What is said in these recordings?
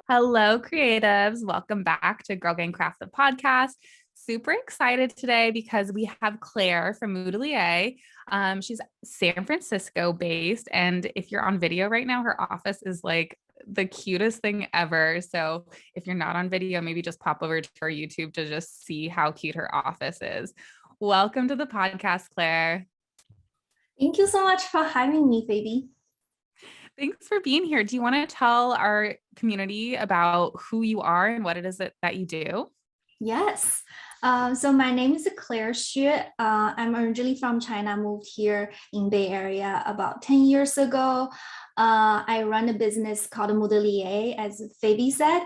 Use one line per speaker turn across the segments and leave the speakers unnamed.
Hello, creatives. Welcome back to Girl Gang Craft the podcast. Super excited today because we have Claire from Moodelier. She's San Francisco based. And if you're on video right now, her office is like the cutest thing ever. So if you're not on video, maybe just pop over to her YouTube to just see how cute her office is. Welcome to the podcast, Claire.
Thank you so much for having me, Phoebe.
Thanks for being here. Do you want to tell our community about who you are and what it is that you do?
Yes. So my name is Claire Xue. I'm originally from China, moved here in Bay Area about 10 years ago. I run a business called Moodelier, as Phoebe said.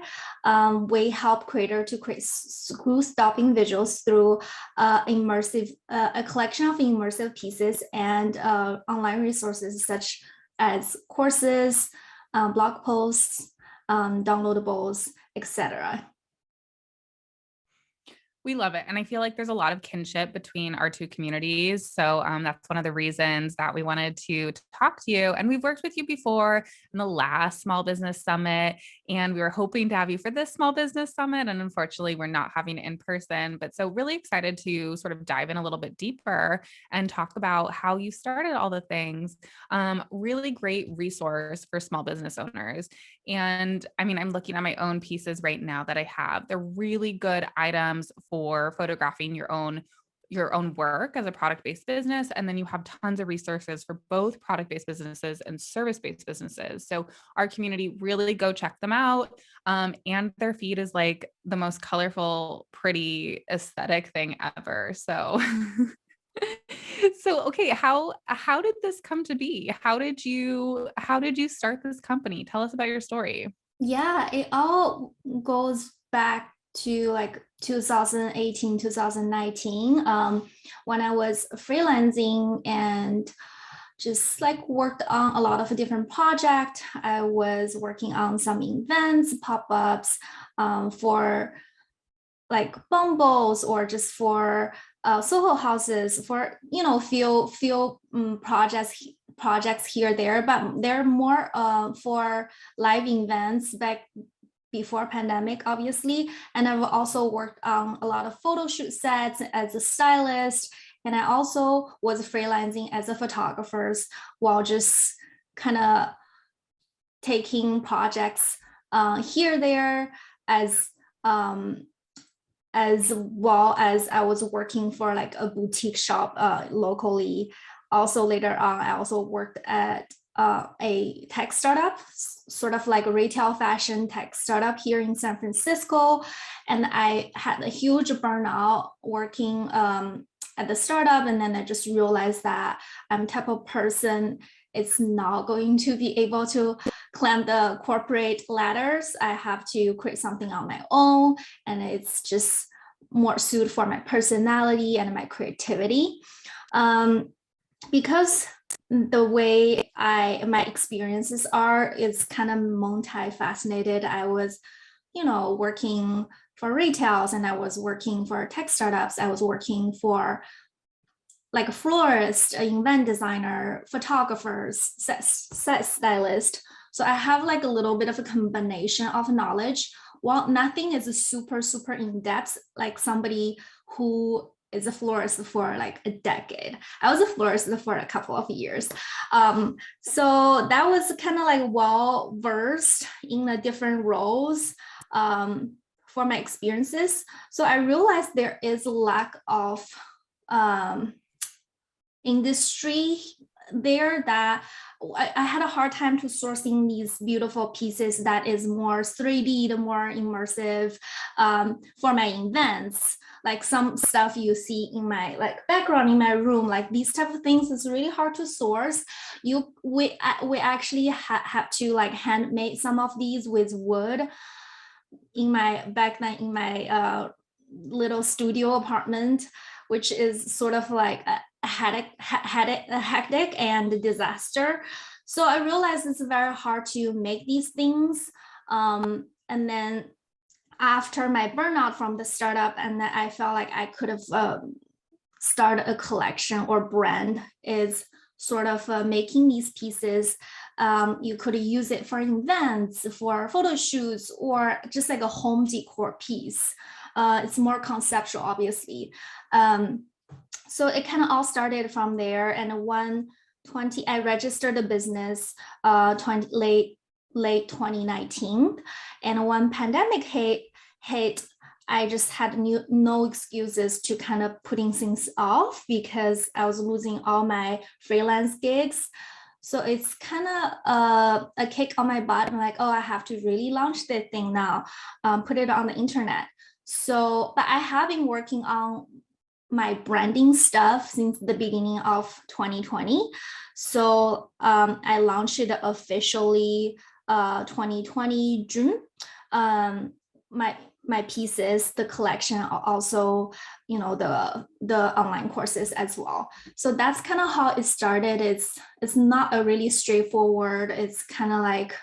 We help creator to create screw stopping visuals through a collection of immersive pieces and online resources such as courses, blog posts, downloadables, etc.
We love it. And I feel like there's a lot of kinship between our two communities. So that's one of the reasons that we wanted to talk to you. And we've worked with you before in the last small business summit. And we were hoping to have you for this small business summit. And unfortunately, we're not having it in person. But so really excited to sort of dive in a little bit deeper and talk about how you started all the things. Really great resource for small business owners. And I mean, I'm looking at my own pieces right now that I have. They're really good items for photographing your own work as a product-based business. And then you have tons of resources for both product-based businesses and service-based businesses. So our community, really go check them out. And their feed is like the most colorful, pretty aesthetic thing ever. So so okay, how did this come to be? How did you start this company? Tell us about your story.
Yeah, it all goes back to like 2018, 2019, when I was freelancing and just like worked on a lot of different projects. I was working on some events, pop-ups, for like bumbles or just for Soho houses for few projects here there, but they're more for live events back before pandemic, obviously. And I've also worked on a lot of photo shoot sets as a stylist, and I also was freelancing as a photographer while just kind of taking projects here there as um, as well as I was working for like a boutique shop locally. Also later on, I also worked at a tech startup, sort of like a retail fashion tech startup here in San Francisco. And I had a huge burnout working at the startup. And then I just realized that I'm type of person it's not going to be able to climb the corporate ladders. I have to create something on my own, and it's just more suited for my personality and my creativity. Um, because the way my experiences are, it's kind of multifaceted. I was, working for retails, and I was working for tech startups. I was working for like a florist, an event designer, photographers, set stylist. So I have like a little bit of a combination of knowledge. While nothing is super, super in depth, like somebody who is a florist for like a decade. I was a florist for a couple of years. So that was kind of like well versed in the different roles for my experiences. So I realized there is a lack of industry there that I had a hard time to sourcing these beautiful pieces that is more 3D, the more immersive for my events. Like some stuff you see in my like background in my room, like these type of things is really hard to source. We actually have to like handmade some of these with wood in my back then in my little studio apartment, which is sort of like a hectic and a disaster. So I realized it's very hard to make these things. And then after my burnout from the startup, and then I felt like I could have started a collection or brand is sort of making these pieces You could use it for events, for photo shoots, or just like a home decor piece. It's more conceptual, obviously. So it kind of all started from there. And I registered the business 20, late 2019. And when pandemic hit, I just had no excuses to kind of putting things off because I was losing all my freelance gigs. So it's kind of a kick on my butt. I'm like, oh, I have to really launch this thing now, put it on the internet. So, but I have been working on my branding stuff since the beginning of 2020. So I launched it officially 2020 June. My pieces, the collection, also, you know, the online courses as well. So that's kind of how it started. It's not a really straightforward. It's kind of like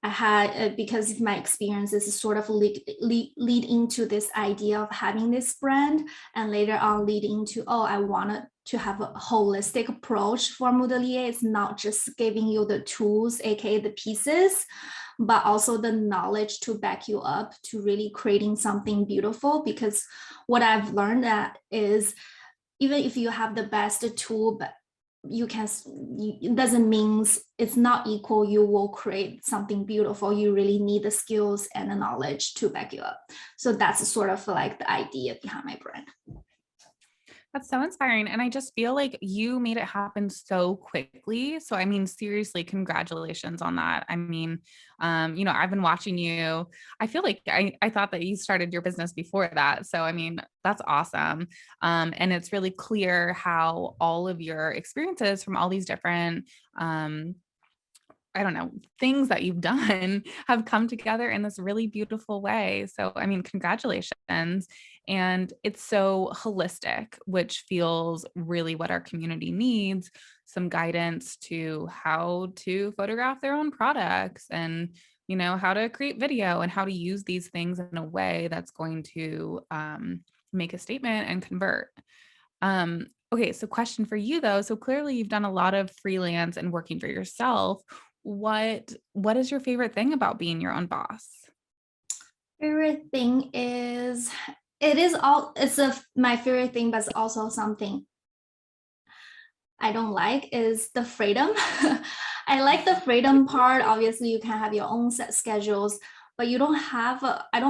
I had, because of my experiences, sort of lead into this idea of having this brand, and later on lead into, oh, I wanted to have a holistic approach for Moodelier. It's not just giving you the tools, aka the pieces, but also the knowledge to back you up to really creating something beautiful. Because what I've learned that is, even if you have the best tool, but it doesn't mean it's not equal you will create something beautiful. You really need the skills and the knowledge to back you up. So that's sort of like the idea behind my brand.
That's so inspiring. And I just feel like you made it happen so quickly. So, I mean, seriously, congratulations on that. I mean, you know, I've been watching you. I feel like I thought that you started your business before that. So, I mean, that's awesome. And it's really clear how all of your experiences from all these different, I don't know, things that you've done have come together in this really beautiful way. So, I mean, congratulations. And it's so holistic, which feels really what our community needs, some guidance to how to photograph their own products and, you know, how to create video and how to use these things in a way that's going to make a statement and convert. Okay, so question for you though. So clearly you've done a lot of freelance and working for yourself. What is your favorite thing about being your own boss?
Favorite thing is, my favorite thing, but it's also something I don't like is the freedom. I like the freedom part. Obviously, you can have your own set schedules, but I don't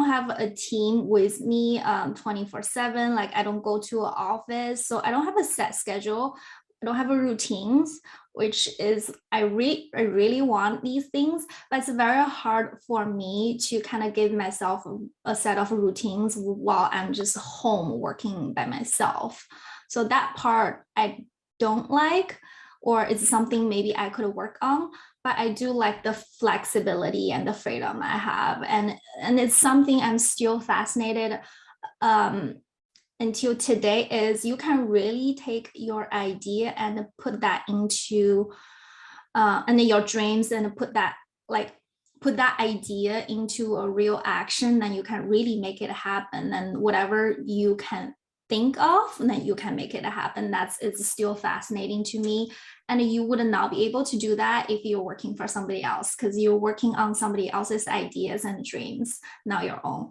have a team with me 24/7. Like I don't go to an office, so I don't have a set schedule. I don't have a routines, which is I really want these things, but it's very hard for me to kind of give myself a set of routines while I'm just home working by myself. So that part I don't like, or it's something maybe I could work on, but I do like the flexibility and the freedom I have. And it's something I'm still fascinated until today is you can really take your idea and put that into and then your dreams and put that idea into a real action, then you can really make it happen. And whatever you can think of, then you can make it happen. It's still fascinating to me. And you would not be able to do that if you're working for somebody else, because you're working on somebody else's ideas and dreams, not your own.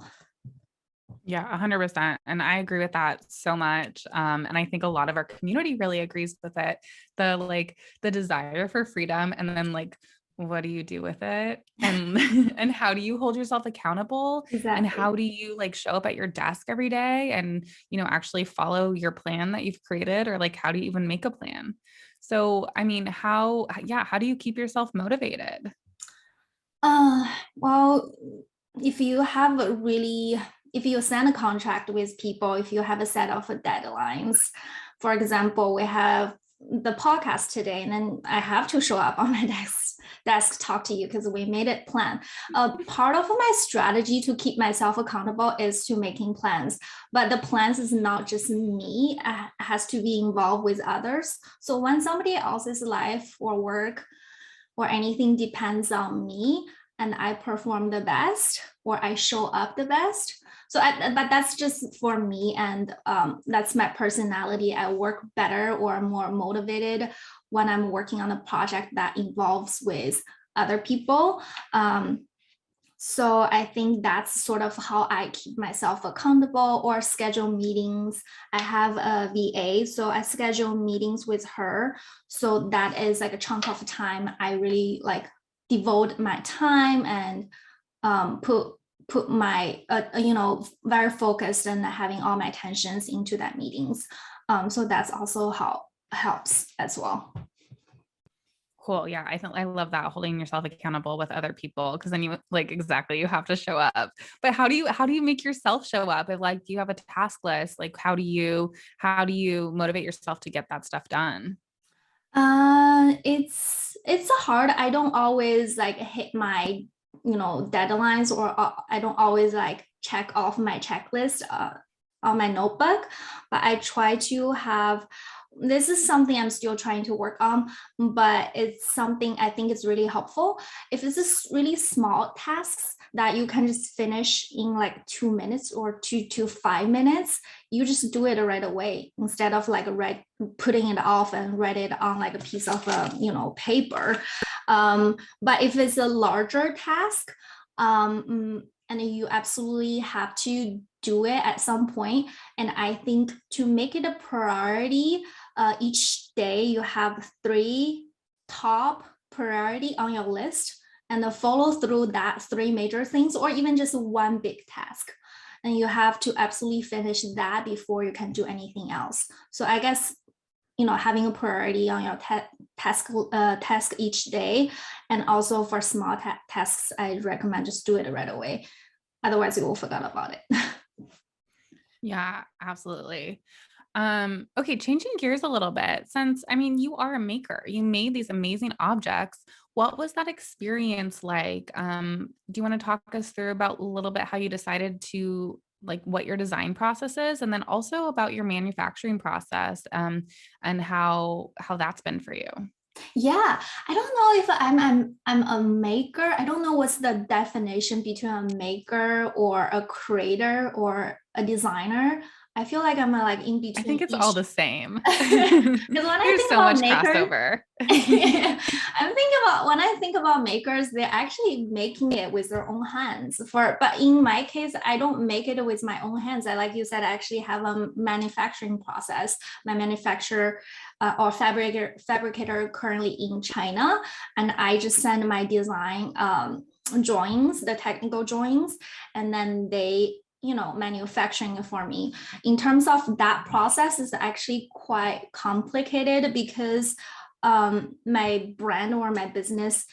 Yeah, 100%. And I agree with that so much. And I think a lot of our community really agrees with it. The desire for freedom, and then like, what do you do with it? And and how do you hold yourself accountable?
Exactly.
And how do you like show up at your desk every day and, you know, actually follow your plan that you've created? Or like, how do you even make a plan? So, I mean, how do you keep yourself motivated?
Well, if you sign a contract with people, if you have a set of deadlines, for example, we have the podcast today, and then I have to show up on my desk talk to you because we made it plan. Part of my strategy to keep myself accountable is to making plans, but the plans is not just me, it has to be involved with others. So when somebody else's life or work or anything depends on me, and I perform the best or I show up the best. But that's just for me, and that's my personality. I work better or more motivated when I'm working on a project that involves with other people. So I think that's sort of how I keep myself accountable or schedule meetings. I have a VA, so I schedule meetings with her. So that is like a chunk of time I really like devote my time and put my very focused and having all my attentions into that meetings. So that's also how helps as well.
Cool. Yeah. I love that, holding yourself accountable with other people. Cause then you like, exactly, you have to show up. But how do you make yourself show up? If like, do you have a task list? Like, how do you motivate yourself to get that stuff done?
It's hard. I don't always like hit my deadlines, or I don't always like check off my checklist on my notebook, but I try to have. This is something I'm still trying to work on, but it's something I think is really helpful. If it's just really small tasks that you can just finish in like 2 minutes or 2 to 5 minutes, you just do it right away instead of like putting it off and write it on like a piece of paper. But if it's a larger task, and you absolutely have to do it at some point, and I think to make it a priority, each day you have 3 top priority on your list, and follow through that 3 major things, or even just one big task. And you have to absolutely finish that before you can do anything else. So I guess having a priority on your task each day, and also for small tasks, I recommend just do it right away. Otherwise, you will forget about it.
Yeah, absolutely. Okay, changing gears a little bit. Since I mean, you are a maker, you made these amazing objects. What was that experience like? Do you want to talk us through about a little bit how you decided to like what your design process is, and then also about your manufacturing process, and how that's been for you?
Yeah, I don't know if I'm a maker. I don't know what's the definition between a maker or a creator or a designer. I feel like I'm like in
I think
between
it's all
each.
the same.
Because when I
There's
think
so
about
much
makers,
crossover.
I'm thinking about when I think about makers, they're actually making it with their own hands. But in my case, I don't make it with my own hands. I, like you said, I actually have a manufacturing process. My manufacturer or fabricator currently in China, and I just send my design drawings, the technical drawings, and then they manufacturing it for me. In terms of that process is actually quite complicated because my brand or my business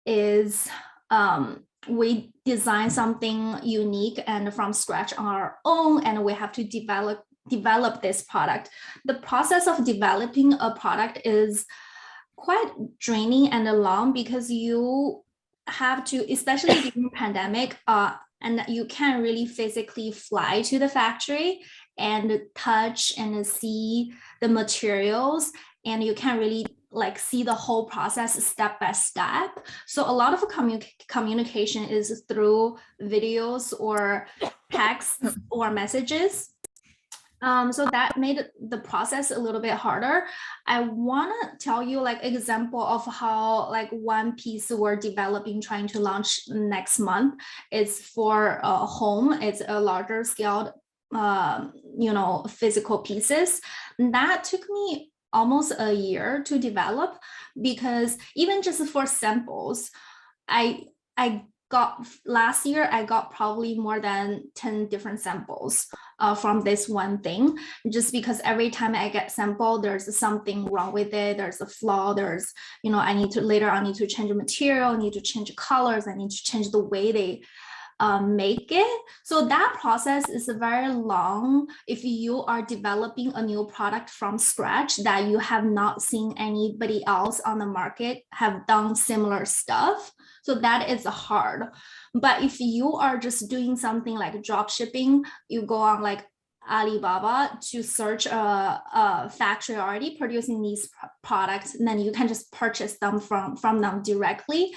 is we design something unique and from scratch on our own, and we have to develop this product. The process of developing a product is quite draining and long because you have to, especially during pandemic, and you can't really physically fly to the factory and touch and see the materials, and you can't really like see the whole process step by step. So a lot of communication is through videos or texts or messages. So that made the process a little bit harder. I want to tell you like example of how like one piece we're developing, trying to launch next month. It's for a home. It's a larger scaled, physical pieces. That took me almost a year to develop, because even just for samples, I got last year, I got probably more than 10 different samples from this one thing, just because every time I get sample, there's something wrong with it. There's a flaw. There's, I need to change the material, I need to change the colors, I need to change the way they make it. So that process is very long if you are developing a new product from scratch that you have not seen anybody else on the market have done similar stuff. So that is hard. But if you are just doing something like drop shipping, you go on like Alibaba to search a factory already producing these products, and then you can just purchase them from them directly.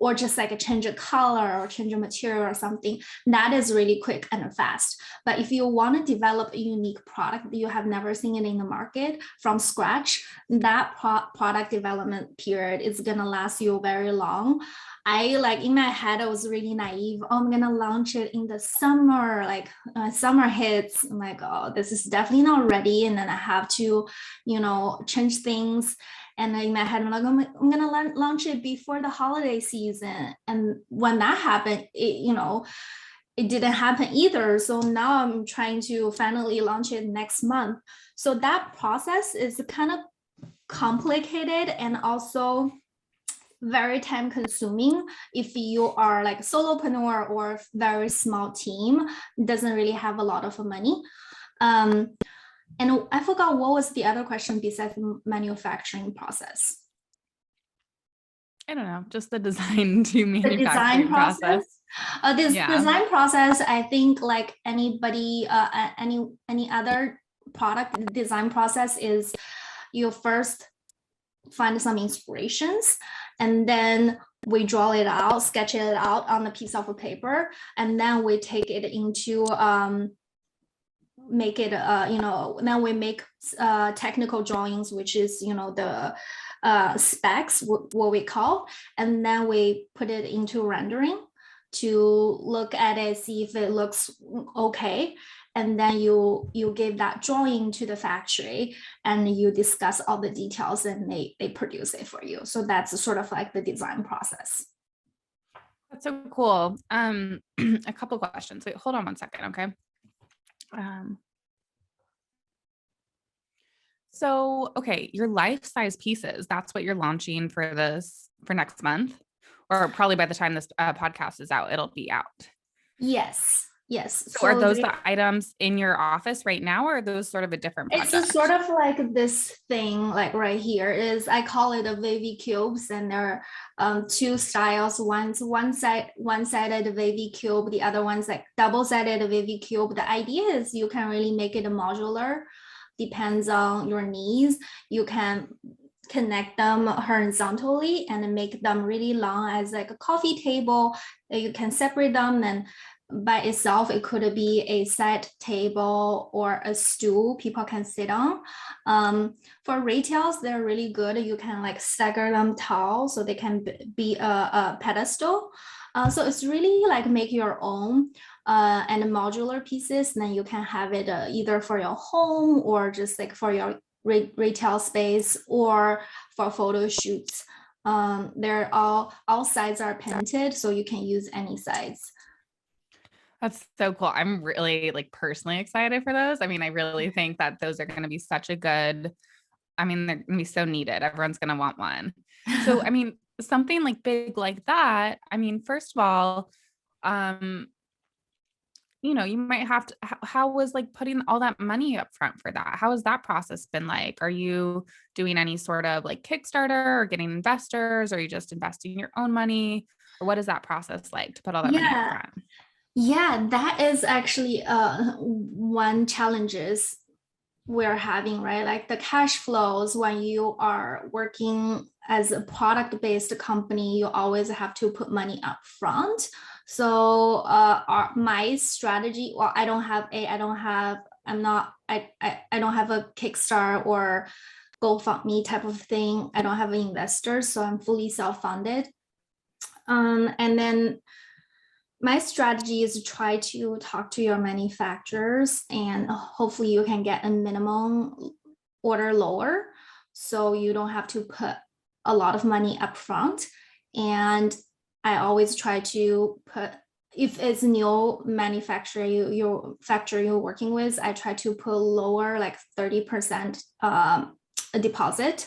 or just like a change of color or change of material or something. That is really quick and fast. But if you want to develop a unique product that you have never seen it in the market from scratch, that product development period is going to last you very long. I like in my head, I was really naive. Oh, I'm gonna launch it in the summer, like summer hits. I'm like, oh, this is definitely not ready, and then I have to, change things. And in my head, I'm like, I'm gonna launch it before the holiday season. And when that happened, it didn't happen either. So now I'm trying to finally launch it next month. So that process is kind of complicated and also very time consuming if you are like solopreneur or very small team, doesn't really have a lot of money. And I forgot what was the other question besides the manufacturing process.
I don't know, just the design to manufacturing process.
This design process, I think like anybody, any other product design process is you first find some inspirations, and then we draw it out, sketch it out on a piece of paper, and then we take it into make it then we make technical drawings, which is the specs, what we call, and then we put it into rendering to look at it, see if it looks okay. And then you give that drawing to the factory and you discuss all the details, and they produce it for you. So that's sort of like the design process.
That's so cool. A couple of questions. Wait, hold on one second. Okay. So, okay, your life-size pieces, that's what you're launching for next month, or probably by the time this podcast is out, it'll be out.
Yes.
So are those the items in your office right now, or are those sort of a different project?
It's sort of like this thing, like right here is, I call it a wavy cubes, and there are two styles. One's one-sided wavy cube, the other one's like double-sided wavy cube. The idea is you can really make it a modular, depends on your needs. You can connect them horizontally and make them really long as like a coffee table. You can separate them, and by itself, it could be a side table or a stool people can sit on. For retails, they're really good. You can like stagger them tall so they can be a pedestal. So it's really like make your own and modular pieces. Then you can have it either for your home or just like for your retail space or for photo shoots. They're all sides are painted, so you can use any sides.
That's so cool. I'm really like personally excited for those. I mean, I really think that those are going to be such a good, they're going to be so needed. Everyone's going to want one. So, I mean, something like big like that, first of all, you might have to, how was like putting all that money up front for that? How has that process been like? Are you doing any sort of like Kickstarter or getting investors, or are you just investing your own money? Or what is that process like to put all that money up front?
Yeah, that is actually one challenges we're having, right? Like the cash flows when you are working as a product-based company, you always have to put money up front. So my strategy, well, I don't have a Kickstarter or GoFundMe type of thing. I don't have an investor, so I'm fully self-funded. And then my strategy is to try to talk to your manufacturers, and hopefully you can get a minimum order lower, so you don't have to put a lot of money up front. And I always try to put, if it's new manufacturer, your factory you're working with, I try to put lower, like 30% a deposit,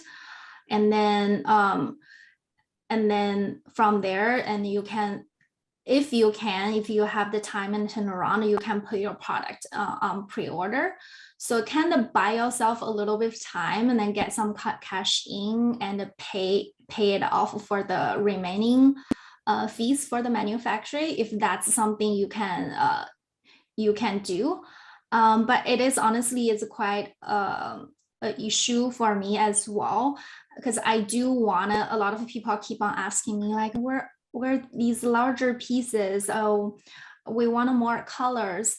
and then from there, and you can, if you have the time and turn around, you can put your product on pre-order. So kind of buy yourself a little bit of time and then get some cash in and pay it off for the remaining fees for the manufacturing, if that's something you can do. But it is honestly, it's quite an issue for me as well, because I do want to, a lot of people keep on asking me like, wear these larger pieces. Oh, we want more colors.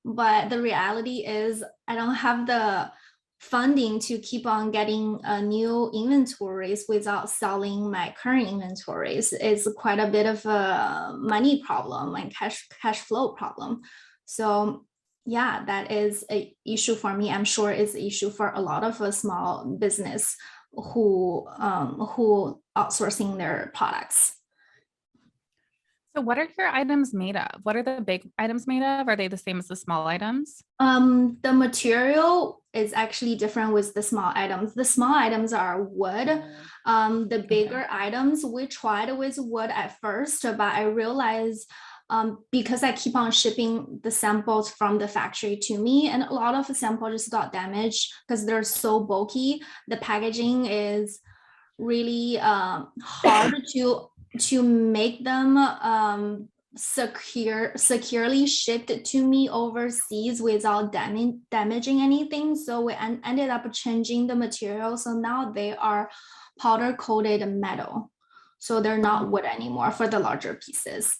But the reality is I don't have the funding to keep on getting new inventories without selling my current inventories. It's quite a bit of a money problem and cash flow problem. So yeah, that is a issue for me. I'm sure it's an issue for a lot of small business who outsourcing their products.
So what are your items made of? What are the big items made of? Are they the same as the small items?
The material is actually different with the small items. The small items are wood. The bigger items, we tried with wood at first, but I realized because I keep on shipping the samples from the factory to me, and a lot of the samples just got damaged because they're so bulky. The packaging is really hard to make them securely shipped to me overseas without damaging anything. So we ended up changing the material. So now they are powder coated metal. So they're not wood anymore for the larger pieces.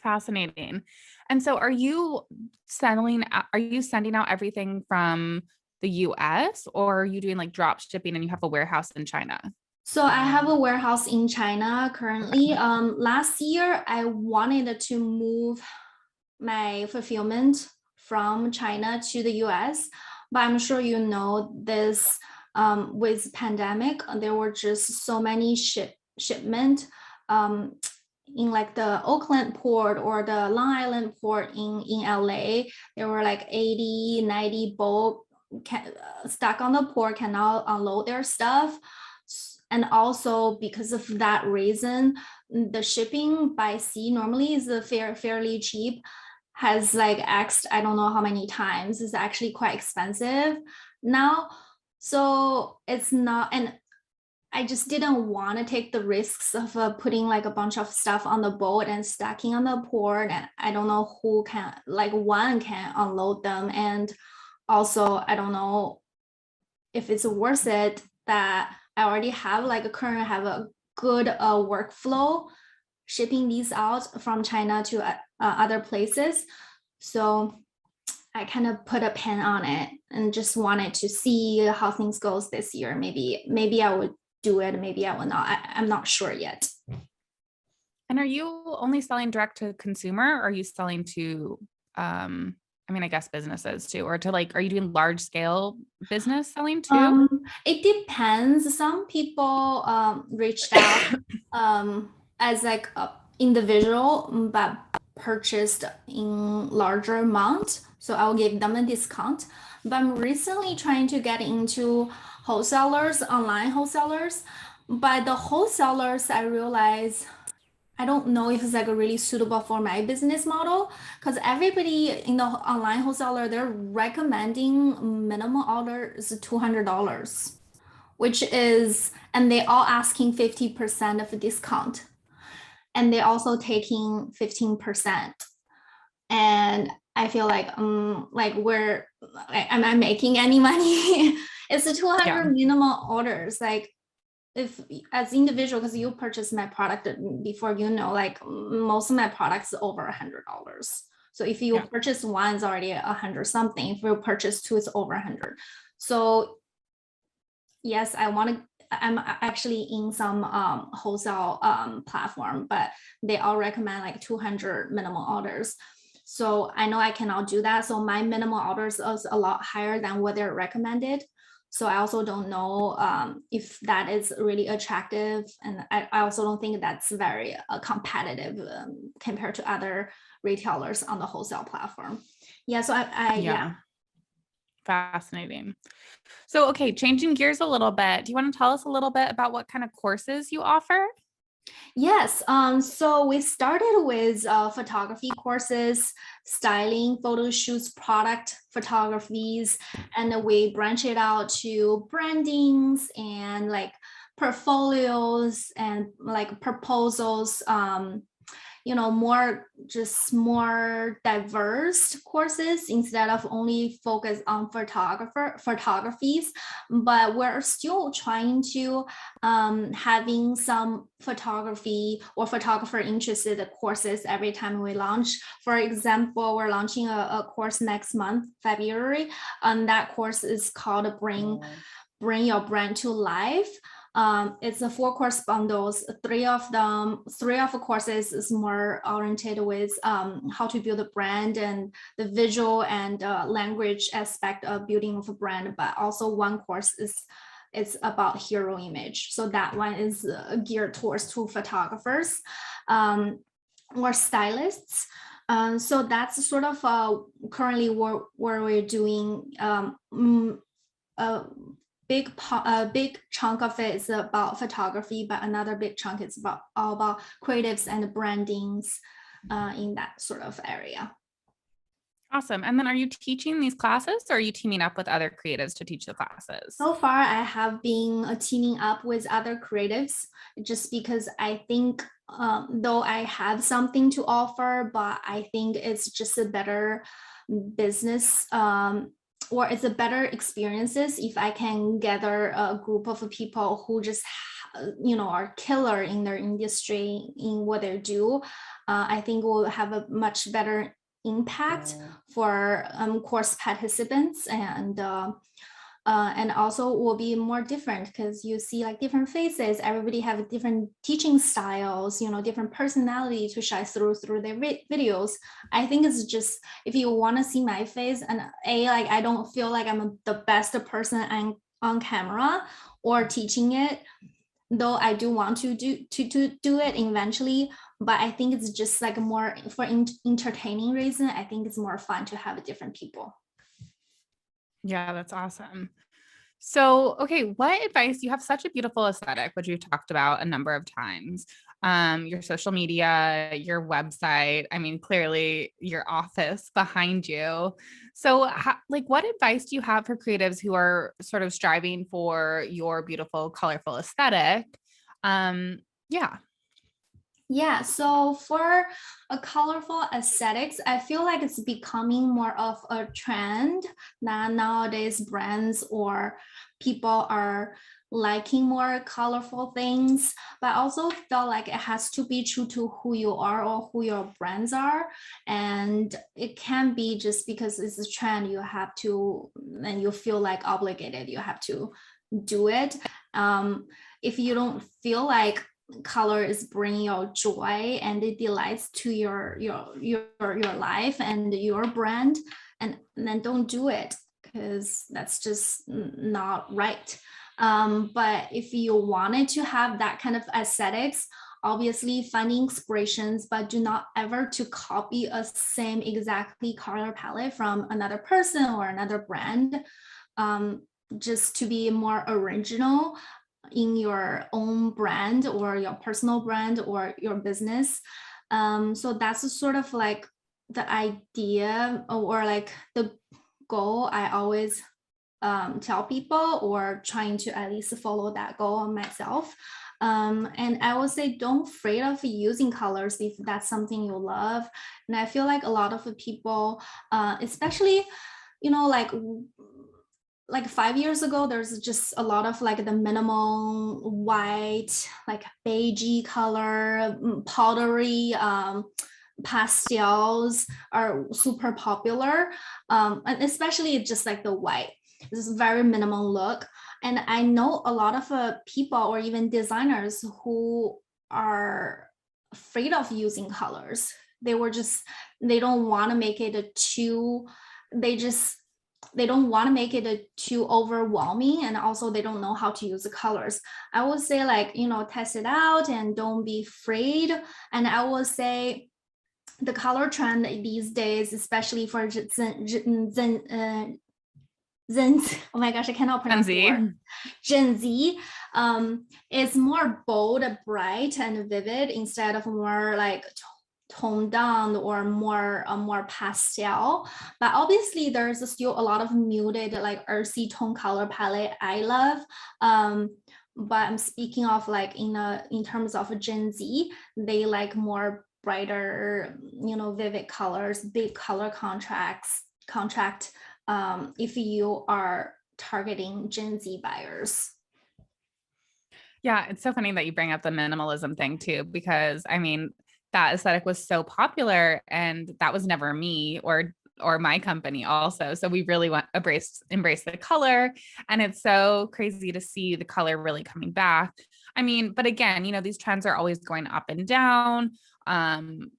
Fascinating. And so are you sending out everything from the US, or are you doing like drop shipping and you have a warehouse in China?
So I have a warehouse in China currently. Last year I wanted to move my fulfillment from China to the US, but I'm sure you know this with pandemic, there were just so many shipment in like the Oakland port or the Long Island port in LA. There were like 80, 90 boat stuck on the port, cannot unload their stuff. And also because of that reason, the shipping by sea normally is fairly cheap, has like X'd, I don't know how many times, is actually quite expensive now. So it's not, and I just didn't want to take the risks of putting like a bunch of stuff on the boat and stacking on the port. And I don't know who can, like one can unload them. And also, I don't know if it's worth it that I already have like have a good workflow shipping these out from China to other places. So I kind of put a pin on it and just wanted to see how things goes this year. Maybe I would do it, maybe I will not. I'm not sure yet.
And are you only selling direct to consumer, or are you selling to I mean, I guess businesses too, or to like, are you doing large scale business selling too?
It depends. Some people reached out as like a individual, but purchased in larger amount. So I'll give them a discount. But I'm recently trying to get into wholesalers, online wholesalers. But the wholesalers, I realize I don't know if it's like really suitable for my business model because everybody in the online wholesaler, they're recommending minimum order is $200, which is, and they all asking 50% of the discount. And they also taking 15%. And I feel like we're, am I making any money? It's a 200 minimum orders. Like if as individual, because you purchased my product before, you know, like most of my products over $100. So if you purchase one, it's already 100 something. If you purchase two, it's over 100. So yes, I'm actually in some wholesale platform, but they all recommend like 200 minimum orders. So I know I cannot do that. So my minimum orders is a lot higher than what they're recommended. So I also don't know if that is really attractive. And I also don't think that's very competitive compared to other retailers on the wholesale platform. Yeah, so yeah.
Fascinating. So, okay, changing gears a little bit. Do you want to tell us a little bit about what kind of courses you offer?
Yes, so we started with photography courses, styling, photo shoots, product photographies, and we branch it out to brandings and like portfolios and like proposals, more diverse courses instead of only focus on photographies. But we're still trying to having some photography or photographer interested courses every time we launch. For example, we're launching a course next month, February, and that course is called Bring Your Brand to Life. It's a 4-course bundles. Three of the courses is more oriented with how to build a brand and the visual and language aspect of building of a brand, but also one course it's about hero image. So that one is geared towards two photographers or stylists. So that's sort of currently where we're doing a big chunk of it is about photography, but another big chunk is all about creatives and brandings in that sort of area.
Awesome. And then are you teaching these classes or are you teaming up with other creatives to teach the classes?
So far, I have been teaming up with other creatives just because I think though I have something to offer, but I think it's just a better business or it's a better experiences if I can gather a group of people who just are killer in their industry in what they do. I think we'll have a much better impact for course participants and also will be more different because you see like different faces. Everybody have different teaching styles, different personality to shine through their videos. I think it's just if you want to see my face and I don't feel like I'm the best person on camera or teaching it, though I do want to do it eventually. But I think it's just like more for entertaining reason. I think it's more fun to have different people.
Yeah, that's awesome. So, okay, what advice, you have such a beautiful aesthetic, which you've talked about a number of times. Your social media, your website, I mean, clearly your office behind you. So what advice do you have for creatives who are sort of striving for your beautiful, colorful aesthetic? Yeah.
Yeah, so for a colorful aesthetics, I feel like it's becoming more of a trend that nowadays brands or people are liking more colorful things, but also feel like it has to be true to who you are or who your brands are. And it can be just because it's a trend, you have to, and you feel like obligated, you have to do it. If you don't feel like color is bringing your joy and it delights to your life and your brand, and then don't do it because that's just not right. But if you wanted to have that kind of aesthetics, obviously finding inspirations, but do not ever to copy a same exactly color palette from another person or another brand. Just to be more original in your own brand or your personal brand or your business. So that's sort of like the idea or like the goal I always tell people, or trying to at least follow that goal on myself. And I would say don't afraid of using colors if that's something you love. And I feel like a lot of people, especially, like 5 years ago, there's just a lot of like the minimal white, like beigey color, powdery, pastels are super popular. And especially just like the white, this is very minimal look. And I know a lot of people or even designers who are afraid of using colors. They don't want to make it they don't want to make it too overwhelming, and also they don't know how to use the colors. I would say test it out and don't be afraid. And I would say the color trend these days, especially for oh my gosh, I cannot pronounce the word. Gen Z is more bold, bright, and vivid instead of more like toned down or more pastel. But obviously there's still a lot of muted, like earthy tone color palette I love. But I'm speaking of like in terms of Gen Z, they like more brighter, vivid colors, big color contract, if you are targeting Gen Z buyers.
Yeah, it's so funny that you bring up the minimalism thing too, because I mean, that aesthetic was so popular and that was never me or my company also. So we really want embrace the color. And it's so crazy to see the color really coming back. I mean, but again, these trends are always going up and down.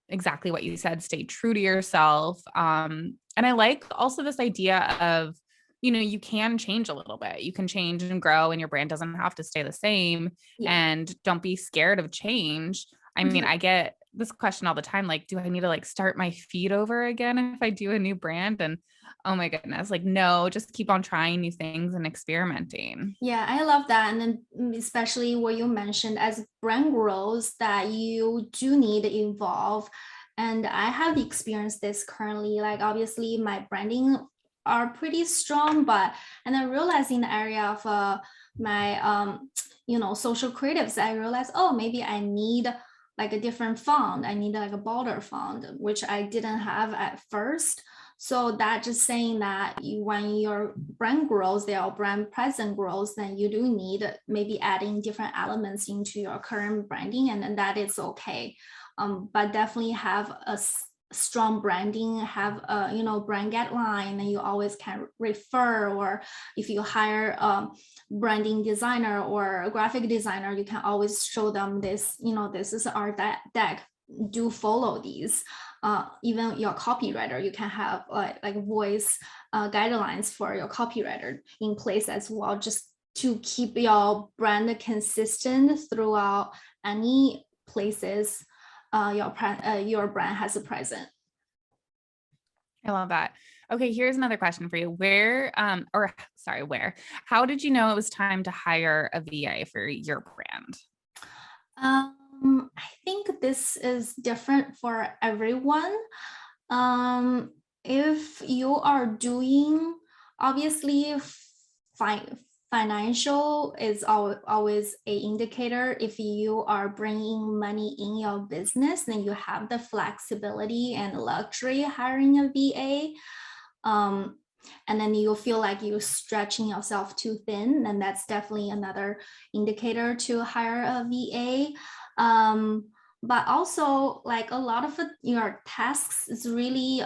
Exactly what you said, stay true to yourself. And I like also this idea of you can change a little bit. You can change and grow, and your brand doesn't have to stay the same.
Yeah.
And don't be scared of change. I mean, I get this question all the time, like, do I need to like start my feed over again if I do a new brand? And oh my goodness, like, no, just keep on trying new things and experimenting.
Yeah, I love that. And then especially what you mentioned as brand grows, that you do need to evolve. And I have experienced this currently. Like obviously my branding are pretty strong, but and then realizing the area of my social creatives, I realized, oh, maybe I need like a different font. I need like a bolder font, which I didn't have at first. So that just saying that when your brand grows, your brand presence grows, then you do need maybe adding different elements into your current branding, and then that is okay. But definitely have a strong branding, have a brand guideline, and you always can refer, or if you hire a branding designer or a graphic designer, you can always show them this, this is our deck, do follow these. Even your copywriter, you can have like voice guidelines for your copywriter in place as well, just to keep your brand consistent throughout any places your brand has a presence.
I love that. Okay, here's another question for you. Where? How did you know it was time to hire a VA for your brand?
I think this is different for everyone. Um, if you are doing, obviously, financial is always a indicator. If you are bringing money in your business, then you have the flexibility and luxury hiring a VA. And then you feel like you're stretching yourself too thin, then that's definitely another indicator to hire a VA. But also, like a lot of your tasks is really